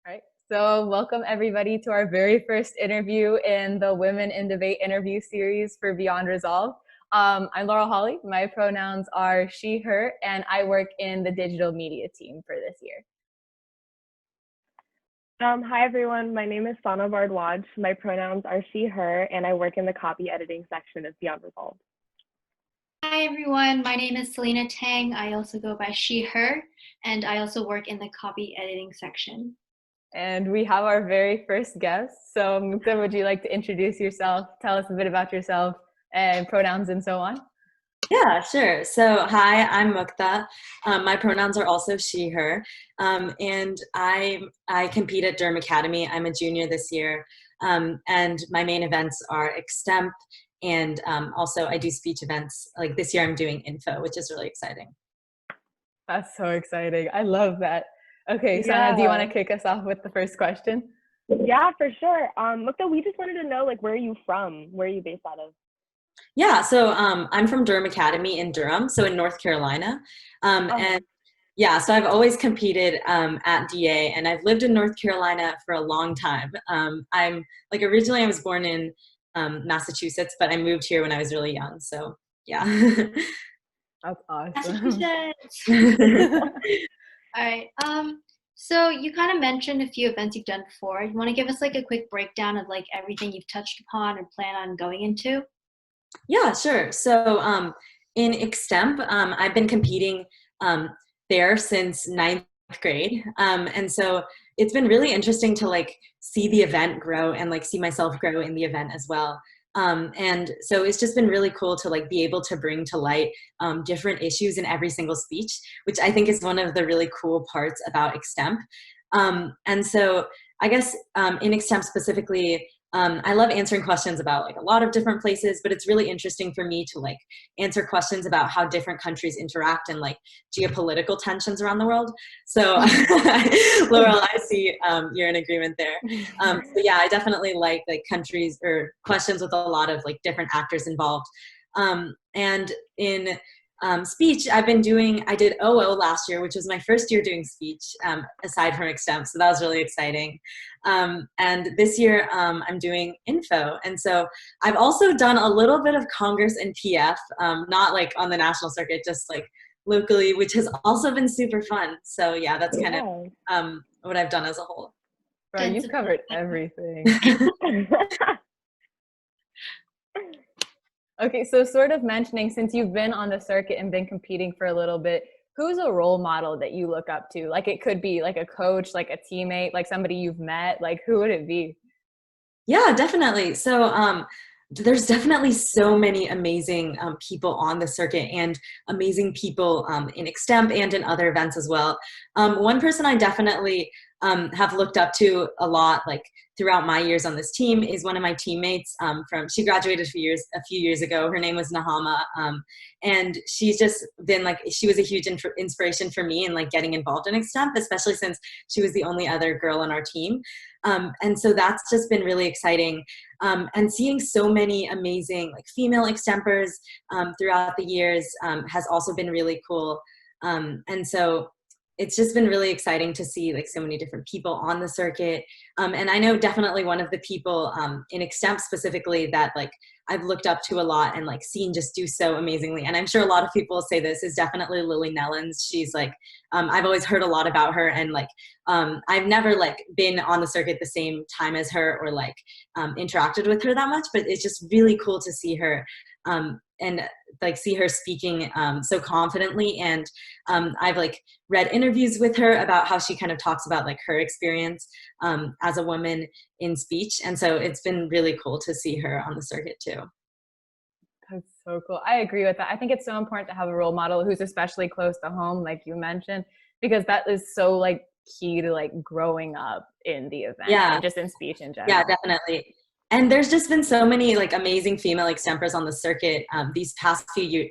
All right. So, welcome everybody to our very first interview in the Women in Debate interview series for Beyond Resolve. I'm Laurel Holly. My pronouns are she, her, and I work in the digital media team for this year. Hi, everyone. My name is Sana Bardwaj. My pronouns are she, her, and I work in the copy editing section of Beyond Resolve. Hi, everyone. My name is Selena Tang. I also go by she, her, and I also work in the copy editing section. And we have our very first guest. So, Mukta, would you like to introduce yourself, tell us a bit about yourself and pronouns and so on? Yeah, sure. So, hi, I'm Mukta. My pronouns are also she, her, and I compete at Derm Academy. I'm a junior this year, and my main events are Extemp, and also I do speech events. Like this year, I'm doing Info, which is really exciting. That's so exciting. I love that. Okay, Sana, do you want to kick us off with the first question? Yeah, for sure. Mukta, we just wanted to know, where are you from? Where are you based out of? Yeah, so I'm from Durham Academy in Durham, so in North Carolina, and yeah, so I've always competed at DA, and I've lived in North Carolina for a long time. I'm originally I was born in Massachusetts, but I moved here when I was really young. So yeah. That's awesome. Massachusetts. All right. So you kind of mentioned a few events you've done before. You want to give us like a quick breakdown of like everything you've touched upon or plan on going into? Yeah, sure. So in Extemp, I've been competing there since ninth grade. And so it's been really interesting to like see the event grow and like see myself grow in the event as well. And so it's just been really cool to like be able to bring to light different issues in every single speech, which I think is one of the really cool parts about Extemp. And so I guess in Extemp specifically, I love answering questions about like a lot of different places, but it's really interesting for me to like answer questions about how different countries interact and like geopolitical tensions around the world. So Laurel, I see you're in agreement there. So yeah, I definitely like countries or questions with a lot of like different actors involved. And in speech, I did OO last year, which was my first year doing speech, aside from Extemp, so that was really exciting. And this year, I'm doing Info. And so I've also done a little bit of Congress and PF, not like on the national circuit, just like locally, which has also been super fun. So yeah, that's kind of what I've done as a whole. Bro, you've covered everything. Okay, so sort of mentioning, since you've been on the circuit and been competing for a little bit, who's a role model that you look up to? Like it could be like a coach, like a teammate, like somebody you've met, like who would it be? Yeah, definitely. So there's definitely so many amazing people on the circuit and amazing people in Extemp and in other events as well. One person I definitely have looked up to a lot, like throughout my years on this team, is one of my teammates she graduated a few years ago. Her name was Nahama, and she's just been like, she was a huge inspiration for me in like getting involved in Extemp, especially since she was the only other girl on our team. And so that's just been really exciting. And seeing so many amazing like female extempers throughout the years has also been really cool. And so it's just been really exciting to see like so many different people on the circuit. And I know definitely one of the people in Extemp specifically that like I've looked up to a lot and like seen just do so amazingly. And I'm sure a lot of people say this is definitely Lily Nellens. She's like, I've always heard a lot about her, and like I've never like been on the circuit the same time as her or like interacted with her that much, but it's just really cool to see her and like see her speaking so confidently. And I've like read interviews with her about how she kind of talks about like her experience as a woman in speech. And so it's been really cool to see her on the circuit too. That's so cool. I agree with that. I think it's so important to have a role model who's especially close to home, like you mentioned, because that is so like key to like growing up in the event and just in speech in general. Yeah, definitely. And there's just been so many like amazing female extempers on the circuit these past few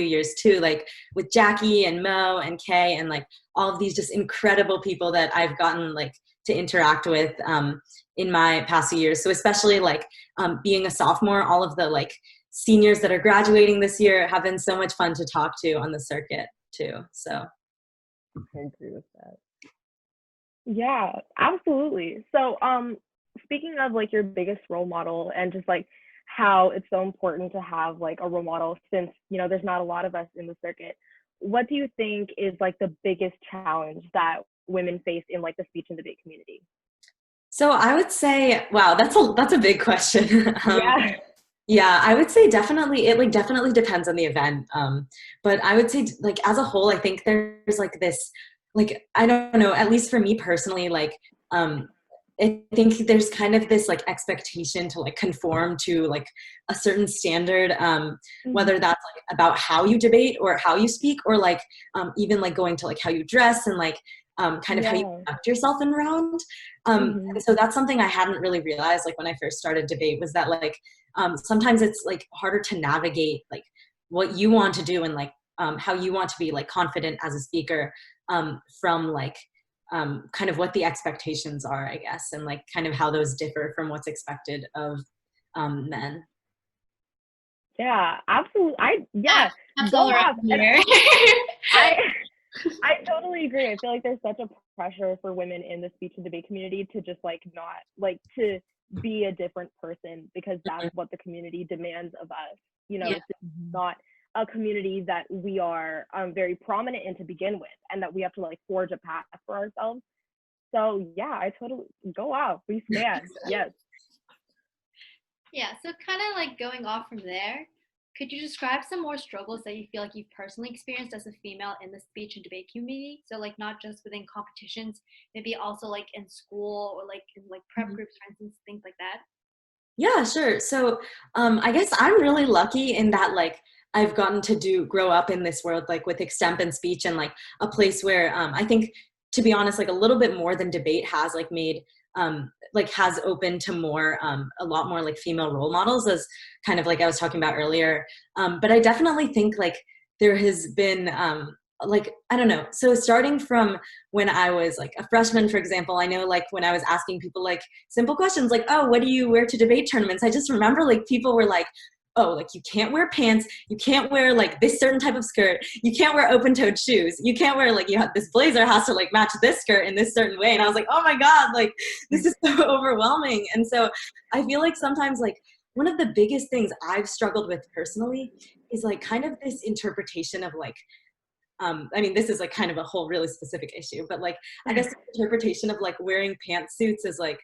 years too, like with Jackie and Mo and Kay and like all of these just incredible people that I've gotten like to interact with in my past few years. So especially like being a sophomore, all of the like seniors that are graduating this year have been so much fun to talk to on the circuit too. So I agree with that. Yeah, absolutely. So, speaking of like your biggest role model and just like how it's so important to have like a role model since, there's not a lot of us in the circuit, what do you think is like the biggest challenge that women face in like the speech and debate community? So I would say, wow, that's a big question. Yeah. Yeah, I would say definitely it like definitely depends on the event. But I would say like as a whole, I think there's like this like I don't know, at least for me personally, like um I think there's kind of this like expectation to like conform to like a certain standard, Mhm. whether that's like about how you debate or how you speak, or like even like going to like how you dress and like kind of how you Yeah. conduct yourself in round. Mhm. And so that's something I hadn't really realized like when I first started debate was that like sometimes it's like harder to navigate like what you want to do and like how you want to be like confident as a speaker, from like kind of what the expectations are, I guess, and like kind of how those differ from what's expected of men. Yeah, absolutely. Yeah, Yeah, that's go all around off. And here. I I totally agree. I feel like there's such a pressure for women in the speech and debate community to just like not like to be a different person because that's Mhm. what the community demands of us. Yeah. This is not a community that we are very prominent in to begin with, and that we have to like forge a path for ourselves. So yeah, I totally go off. We stand. Yes. Yeah, so kind of like going off from there, could you describe some more struggles that you feel like you've personally experienced as a female in the speech and debate community? So like not just within competitions, maybe also like in school or like in like prep Mhm. groups, for instance, things like that. Yeah, sure. So I guess I'm really lucky in that like I've gotten to grow up in this world like with extemp and speech and like a place where I think, to be honest, like a little bit more than debate has like made like has opened to more a lot more like female role models, as kind of like I was talking about earlier. But I definitely think like there has been like I don't know. So starting from when I was like a freshman, for example, I know like when I was asking people like simple questions like, oh, what do you wear to debate tournaments? I just remember like people were like, oh, like you can't wear pants, you can't wear like this certain type of skirt, you can't wear open-toed shoes, you can't wear like this blazer has to like match this skirt in this certain way. And I was like, oh my God, like this is so overwhelming. And so I feel like sometimes like one of the biggest things I've struggled with personally is like kind of this interpretation of like I mean, this is like kind of a whole really specific issue, but like, I guess the interpretation of like wearing pantsuits is like,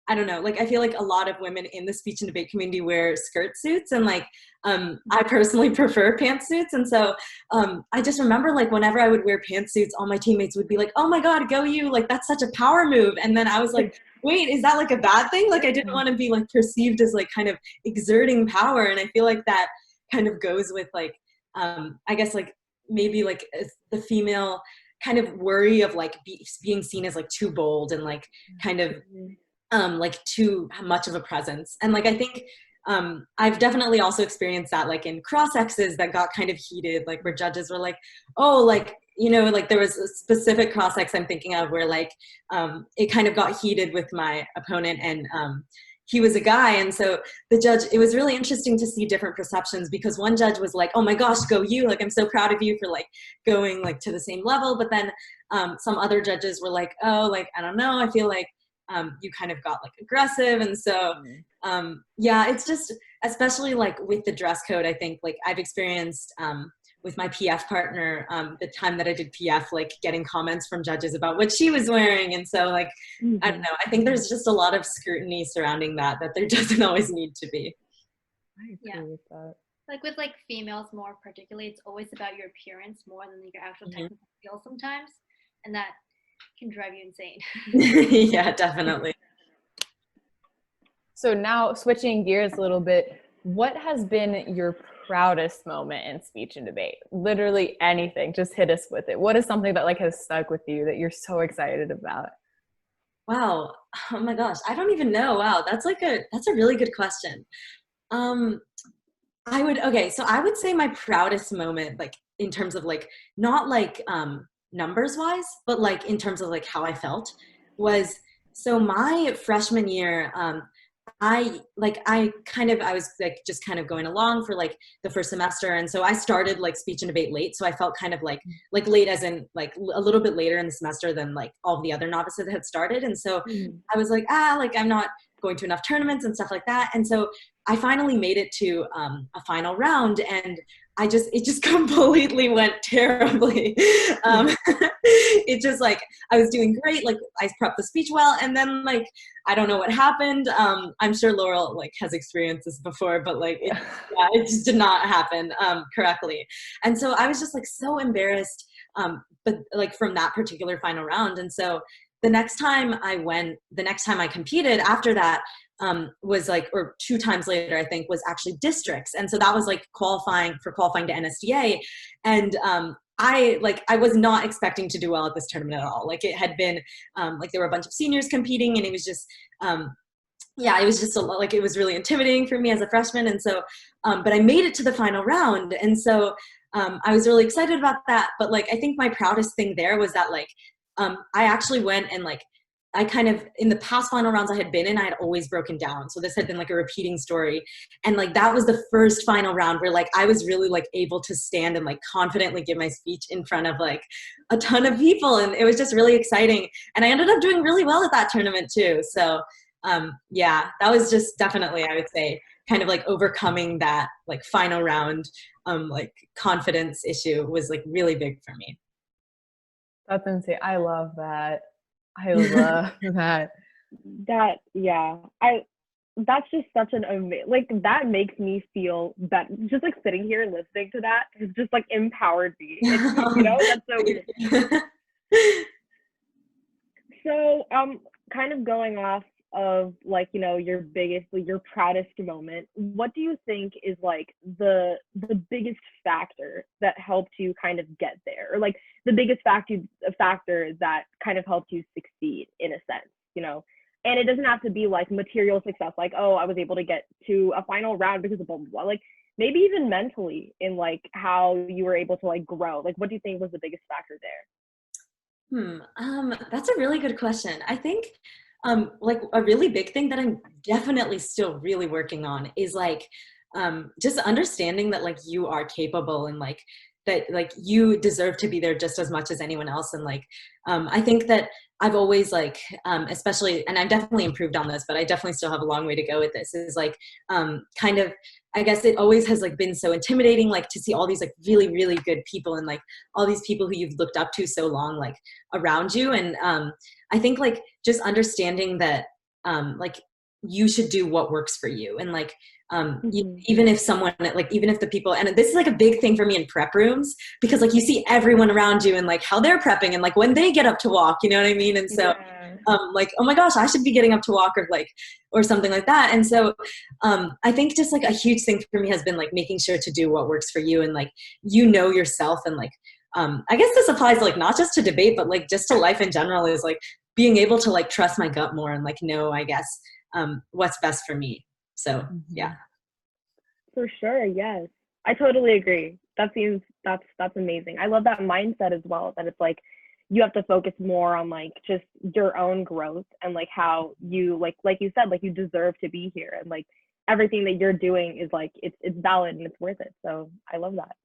I don't know, like I feel like a lot of women in the speech and debate community wear skirt suits, and like I personally prefer pantsuits. And so I just remember like whenever I would wear pantsuits, all my teammates would be like, oh my God, go you, like that's such a power move. And then I was like, wait, is that like a bad thing? Like I didn't want to be like perceived as like kind of exerting power. And I feel like that kind of goes with like I guess like maybe like the female kind of worry of like being seen as like too bold and like kind of like too much of a presence. And like I think I've definitely also experienced that like in cross X's that got kind of heated, like where judges were like, oh, like like there was a specific cross X I'm thinking of where like it kind of got heated with my opponent, and he was a guy. And so the judge, it was really interesting to see different perceptions, because one judge was like, oh my gosh, go you, like I'm so proud of you for like going like to the same level. But then some other judges were like, oh, like I don't know, I feel like you kind of got like aggressive. And so yeah, it's just, especially like with the dress code, I think like I've experienced with my PF partner, the time that I did PF, like getting comments from judges about what she was wearing. And so like, I don't know, I think there's just a lot of scrutiny surrounding that there doesn't always need to be. I agree Yeah. with that. Like with like females more particularly, it's always about your appearance more than like, your actual technical skills sometimes. And that can drive you insane. Yeah, definitely. So now switching gears a little bit, what has been your proudest moment in speech and debate? Literally anything, just hit us with it. What is something that like has stuck with you that you're so excited about? Wow. Oh my gosh. I don't even know. Wow. That's a really good question. Um, okay, so I would say my proudest moment, like in terms of like, not like numbers wise, but like in terms of like how I felt was, so my freshman year, I was like just kind of going along for like the first semester, and so I started like speech and debate late, so I felt kind of like late as in like a little bit later in the semester than like all the other novices that had started. And so I was like, like I'm not going to enough tournaments and stuff like that. And so I finally made it to a final round, and it just completely went terribly. It just like, I was doing great. Like I prepped the speech well, and then like, I don't know what happened. I'm sure Laurel like has experienced this before, but like, it just did not happen correctly. And so I was just like so embarrassed, but like from that particular final round. And so the next time I competed after that, was like, or 2 times later, I think, was actually districts. And so that was like qualifying to NSDA. And I was not expecting to do well at this tournament at all. Like it had been, like there were a bunch of seniors competing, and it was just, it was just like, it was really intimidating for me as a freshman. And so, but I made it to the final round. And so I was really excited about that. But like, I think my proudest thing there was that like, I actually went and like, I kind of, in the past final rounds I had been in, I had always broken down. So this had been like a repeating story. And like, that was the first final round where like, I was really like able to stand and like confidently give my speech in front of like a ton of people. And it was just really exciting. And I ended up doing really well at that tournament too. So that was just definitely, I would say, kind of like overcoming that like final round, like confidence issue was like really big for me. That's insane. I love that. I love that. That's just such an amazing, like that makes me feel that just like sitting here and listening to that has just like empowered me. That's so weird. So kind of going off of like, your proudest moment, what do you think is like the biggest factor that helped you kind of get there, or like the biggest factor that kind of helped you succeed in a sense, and it doesn't have to be like material success, like, oh, I was able to get to a final round because of blah, blah, blah. Like maybe even mentally in like how you were able to like grow, like what do you think was the biggest factor there? That's a really good question. I think like a really big thing that I'm definitely still really working on is like just understanding that like you are capable, and like that like you deserve to be there just as much as anyone else. And like I think that I've always like especially, and I've definitely improved on this, but I definitely still have a long way to go with this, is like kind of, I guess it always has like been so intimidating, like to see all these like really, really good people, and like all these people who you've looked up to so long, like around you. And I think like just understanding that like you should do what works for you. And like even if someone, like even if the people, and this is like a big thing for me in prep rooms, because like you see everyone around you and like how they're prepping, and like when they get up to walk, you know what I mean? And so like, oh my gosh, I should be getting up to walk, or something like that. And so I think just like a huge thing for me has been like making sure to do what works for you, and like yourself. And like I guess this applies like not just to debate, but like just to life in general, is like being able to like trust my gut more, and like know, I guess, what's best for me. So yeah. For sure, yes. I totally agree. That's amazing. I love that mindset as well, that it's like you have to focus more on like just your own growth, and like how you like you said, like you deserve to be here, and like everything that you're doing is like it's valid and it's worth it. So I love that.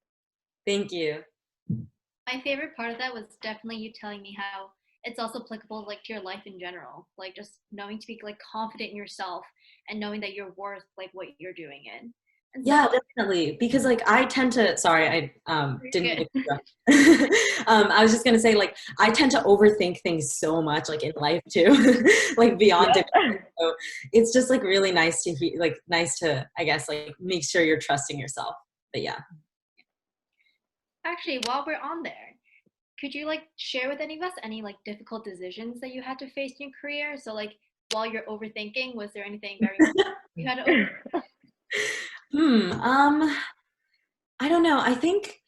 Thank you. My favorite part of that was definitely you telling me how it's also applicable like to your life in general, like just knowing to be like confident in yourself and knowing that you're worth like what you're doing in. And yeah, definitely. Because like I tend to, sorry, I didn't. I was just gonna say, like, I tend to overthink things so much, like in life too, like beyond it. So it's just like really nice to I guess, like make sure you're trusting yourself. But yeah. Actually, while we're on there, could you like share with any of us any like difficult decisions that you had to face in your career? So like while you're overthinking, was there anything very you had to overthink? I don't know. I think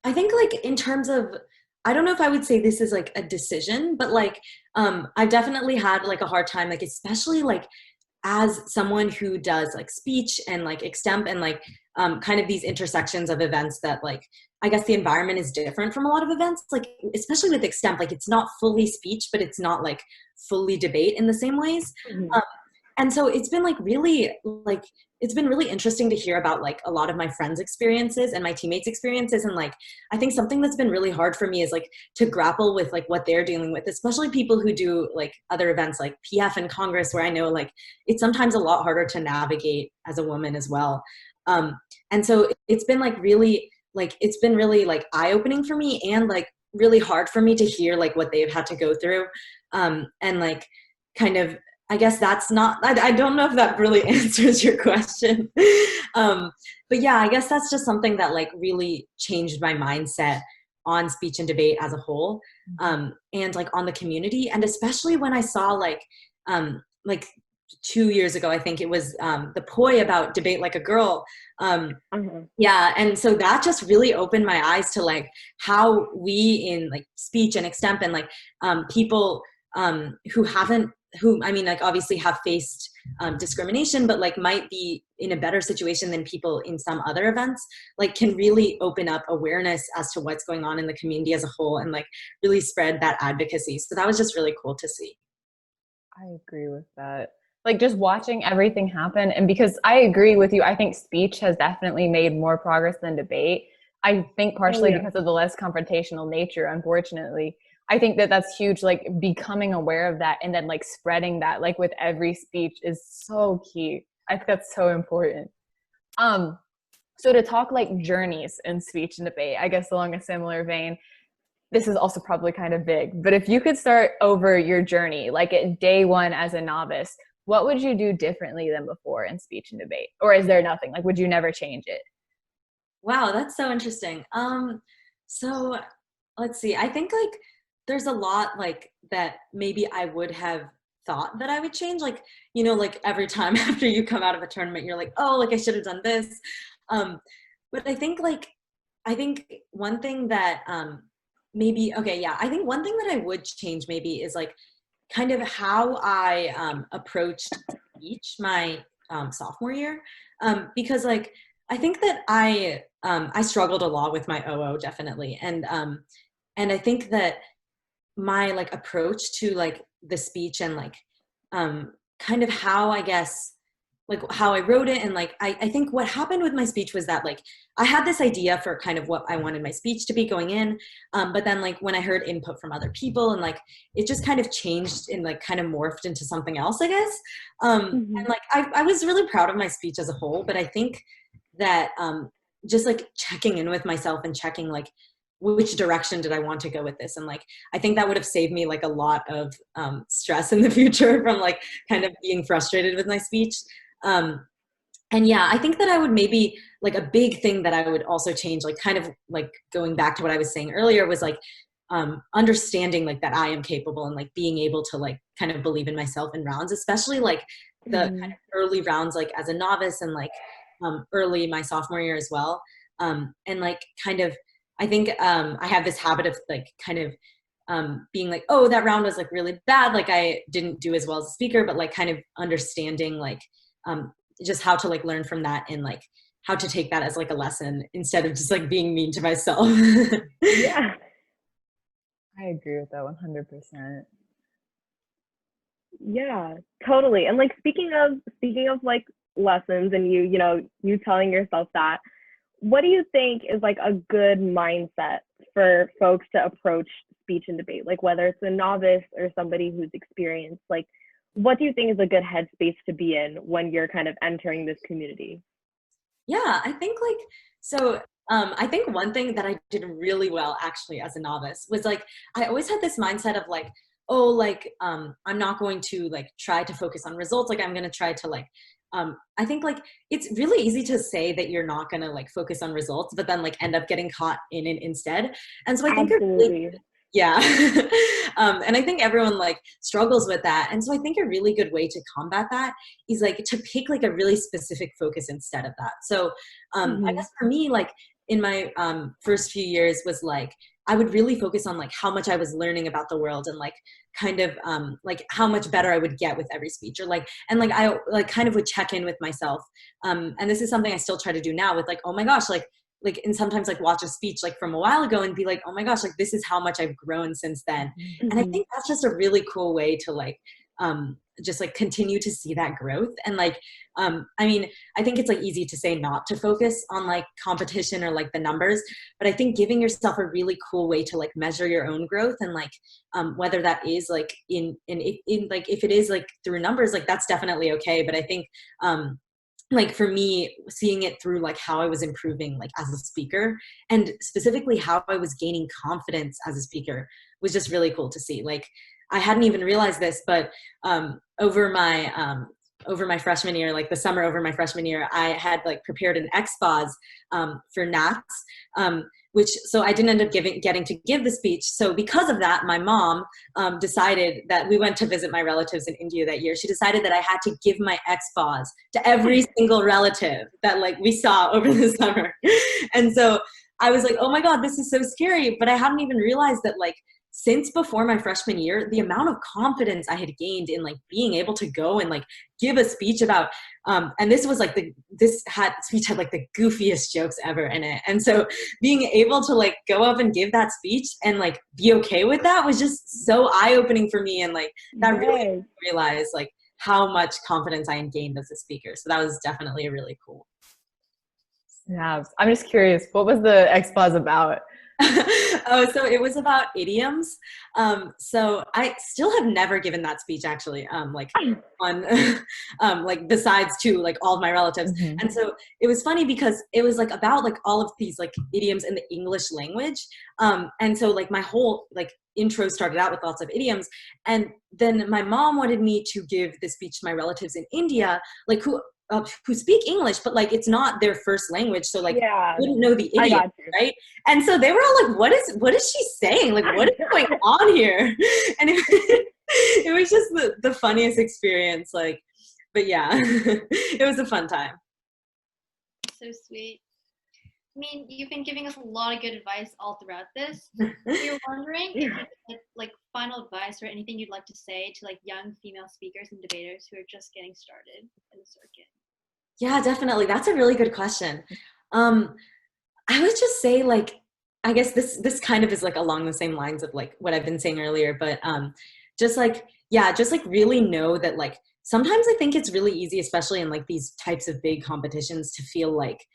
like in terms of, I don't know if I would say this is like a decision, but like I've definitely had like a hard time, like especially like as someone who does like speech and like extemp and like kind of these intersections of events that like, I guess the environment is different from a lot of events, like especially with extemp, like it's not fully speech, but it's not like fully debate in the same ways. and so it's been it's been really interesting to hear about like a lot of my friends' experiences and my teammates' experiences. And like, I think something that's been really hard for me is like to grapple with like what they're dealing with, especially people who do like other events like PF and Congress, where I know like it's sometimes a lot harder to navigate as a woman as well. And so it's been like really like eye-opening for me, and like really hard for me to hear like what they've had to go through. And like kind of, I guess that's not, I don't know if that really answers your question. But yeah, I guess that's just something that like really changed my mindset on speech and debate as a whole, and like on the community. And especially when I saw like 2 years ago, I think it was the poi about debate like a girl. Yeah, and so that just really opened my eyes to like how we in like speech and extemp and like people who I mean like obviously have faced discrimination, but like might be in a better situation than people in some other events, like can really open up awareness as to what's going on in the community as a whole, and like really spread that advocacy. So that was just really cool to see. I agree with that. Like just watching everything happen. And because I agree with you, I think speech has definitely made more progress than debate. I think partially because of the less confrontational nature, unfortunately. I think that that's huge, like becoming aware of that and then like spreading that like with every speech is so key. I think that's so important. So to talk like journeys in speech and debate, I guess along a similar vein, this is also probably kind of big, but if you could start over your journey, like at day one as a novice, what would you do differently than before in speech and debate? Or is there nothing? Like, would you never change it? Wow, that's so interesting. So let's see. I think like there's a lot like that maybe I would have thought that I would change. Like, you know, like every time after you come out of a tournament, you're like, oh, like I should have done this. But I think one thing that I think one thing that I would change maybe is like kind of how I approached speech my sophomore year, because like I think that I struggled a lot with my OO definitely, and I think that my like approach to like the speech and like kind of how I guess like how I wrote it, and like I think what happened with my speech was that like I had this idea for kind of what I wanted my speech to be going in, but then like when I heard input from other people and like it just kind of changed and like kind of morphed into something else, I guess. And like I was really proud of my speech as a whole, but I think that just like checking in with myself and checking like which direction did I want to go with this, and like I think that would have saved me like a lot of stress in the future from like kind of being frustrated with my speech. And yeah, I think that I would maybe like a big thing that I would also change, like kind of like going back to what I was saying earlier, was like understanding like that I am capable and like being able to like kind of believe in myself in rounds, especially like the kind of early rounds, like as a novice, and like early my sophomore year as well. And like kind of, I think I have this habit of like kind of being like, oh, that round was like really bad, like I didn't do as well as a speaker, but like kind of understanding like just how to like learn from that, and like how to take that as like a lesson instead of just like being mean to myself. Yeah, I agree with that 100%. yeah, totally. And like speaking of like lessons, and you telling yourself that, what do you think is like a good mindset for folks to approach speech and debate, like whether it's a novice or somebody who's experienced? Like, what do you think is a good headspace to be in when you're kind of entering this community? Yeah, I think like, so I think one thing that I did really well actually as a novice was like, I always had this mindset of like, oh, like, I'm not going to like try to focus on results. Like I'm going to try to like, I think like it's really easy to say that you're not going to like focus on results, but then like end up getting caught in it instead. And so I think Absolutely. yeah. And I think everyone like struggles with that. And so I think a really good way to combat that is like to pick like a really specific focus instead of that. So I guess for me, like in my first few years was like, I would really focus on like how much I was learning about the world, and like kind of like how much better I would get with every speech, or like, and like I like kind of would check in with myself. And this is something I still try to do now with like, oh my gosh, like, and sometimes like watch a speech like from a while ago and be like, oh my gosh, like this is how much I've grown since then. And I think that's just a really cool way to like just like continue to see that growth. And like, I mean, I think it's like easy to say not to focus on like competition or like the numbers, but I think giving yourself a really cool way to like measure your own growth, and like whether that is like in like, if it is like through numbers, like that's definitely okay. But I think like for me, seeing it through like how I was improving like as a speaker, and specifically how I was gaining confidence as a speaker, was just really cool to see. Like I hadn't even realized this, but over my freshman year, like the summer over my freshman year, I had like prepared an expos for Nats, which, so I didn't end up getting to give the speech. So because of that, my mom decided that, we went to visit my relatives in India that year. She decided that I had to give my expos to every single relative that like we saw over the summer. And so I was like, oh my God, this is so scary. But I hadn't even realized that like, since before my freshman year, the amount of confidence I had gained in like being able to go and like give a speech about, and this was like speech had like the goofiest jokes ever in it. And so being able to like go up and give that speech and like be okay with that was just so eye-opening for me. And like that really made me realize like how much confidence I had gained as a speaker. So that was definitely really cool. Yeah, I'm just curious, what was the expos about? Oh, so it was about idioms. So I still have never given that speech actually, like on, like besides to like all of my relatives. Mm-hmm. And so it was funny because it was like about like all of these like idioms in the English language. And so like my whole like intro started out with lots of idioms. And then my mom wanted me to give this speech to my relatives in India, like who speak English, but like it's not their first language, so like wouldn't know the idiom, right? And so they were all like, what is she saying? Like, what is going on here? And it was just the funniest experience. Like, but yeah, it was a fun time. So sweet. I mean, you've been giving us a lot of good advice all throughout this. We were wondering if you had like final advice or anything you'd like to say to like young female speakers and debaters who are just getting started in the circuit. Yeah, definitely. That's a really good question. I would just say like, I guess this kind of is like along the same lines of like what I've been saying earlier, but just like, yeah, just like really know that like, sometimes I think it's really easy, especially in like these types of big competitions, to feel like,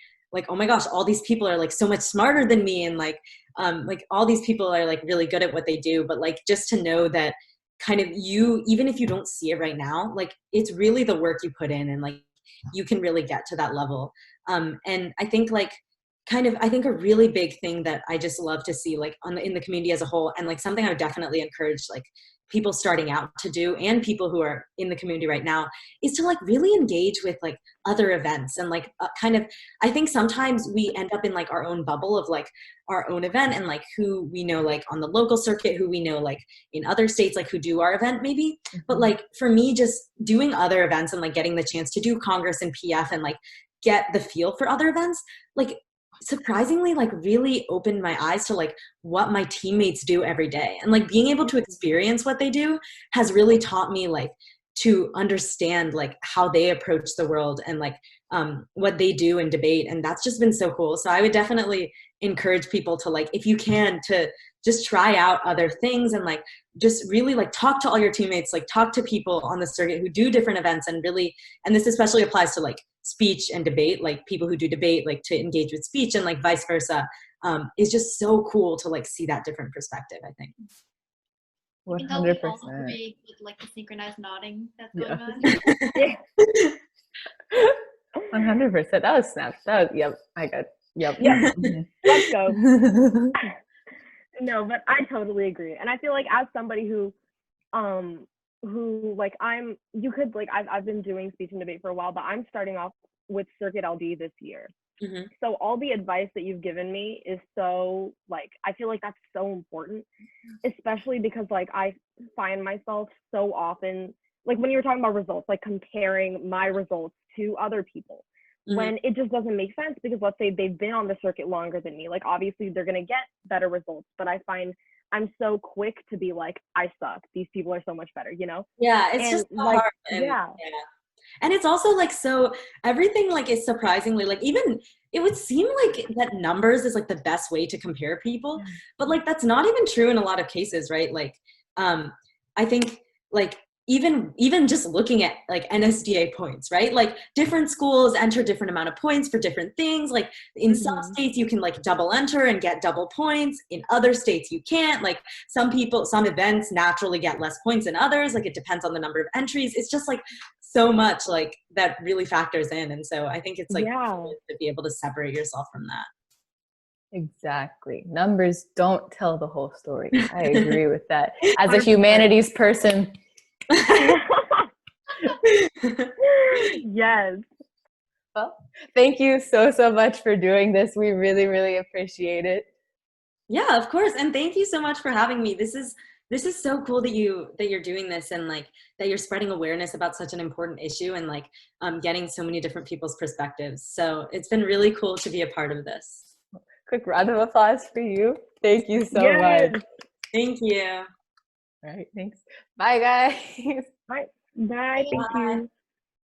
oh my gosh, all these people are like so much smarter than me. And like all these people are like really good at what they do. But like, just to know that kind of you, even if you don't see it right now, like it's really the work you put in, and like, you can really get to that level. And I think like I think a really big thing that I just love to see like in the community as a whole, and like something I would definitely encourage like people starting out to do, and people who are in the community right now, is to like really engage with like other events. And like I think sometimes we end up in like our own bubble of like our own event, and like who we know like on the local circuit, who we know like in other states, like who do our event maybe. But like for me, just doing other events and like getting the chance to do Congress and PF and like get the feel for other events, like surprisingly like really opened my eyes to like what my teammates do every day. And like being able to experience what they do has really taught me like to understand like how they approach the world, and like what they do in debate. And that's just been so cool. So I would definitely encourage people to like, if you can, to just try out other things, and like just really like talk to all your teammates, like talk to people on the circuit who do different events, and really, and this especially applies to like speech and debate, like people who do debate, like to engage with speech, and like vice versa. Is just so cool to like see that different perspective, I think. 100%. Agree with like the synchronized nodding that's going on. 100%. That was snaps. That was, yep. I got. Yep. Yeah. Mm-hmm. Let's go. No, but I totally agree. And I feel like as somebody who like I've been doing speech and debate for a while, but I'm starting off with Circuit LD this year. Mm-hmm. So all the advice that you've given me is so like, I feel like that's so important, especially because like I find myself so often, like when you were talking about results, like comparing my results to other people. Mm-hmm. When it just doesn't make sense, because let's say they've been on the circuit longer than me, like obviously they're going to get better results, but I find I'm so quick to be like, I suck, these people are so much better, you know? Yeah, it's just so like, hard. Yeah. And it's also like, so everything like is surprisingly like, even it would seem like that numbers is like the best way to compare people, but like that's not even true in a lot of cases, right? Like I think like even just looking at like NSDA points, right? Like different schools enter different amount of points for different things. Like in some states you can like double enter and get double points. In other states you can't. Like some events naturally get less points than others. Like it depends on the number of entries. It's just like so much like that really factors in. And so I think it's like to be able to separate yourself from that. Exactly. Numbers don't tell the whole story. I agree with that. As a humanities person. Yes. Well, thank you so much for doing this. We really, really appreciate it. Yeah, of course. And thank you so much for having me. This is so cool that you're doing this, and like that you're spreading awareness about such an important issue, and like getting so many different people's perspectives. So it's been really cool to be a part of this. Quick round of applause for you. Thank you so much. Thank you. All right, thanks. Bye, guys. Bye. Bye. Thank you.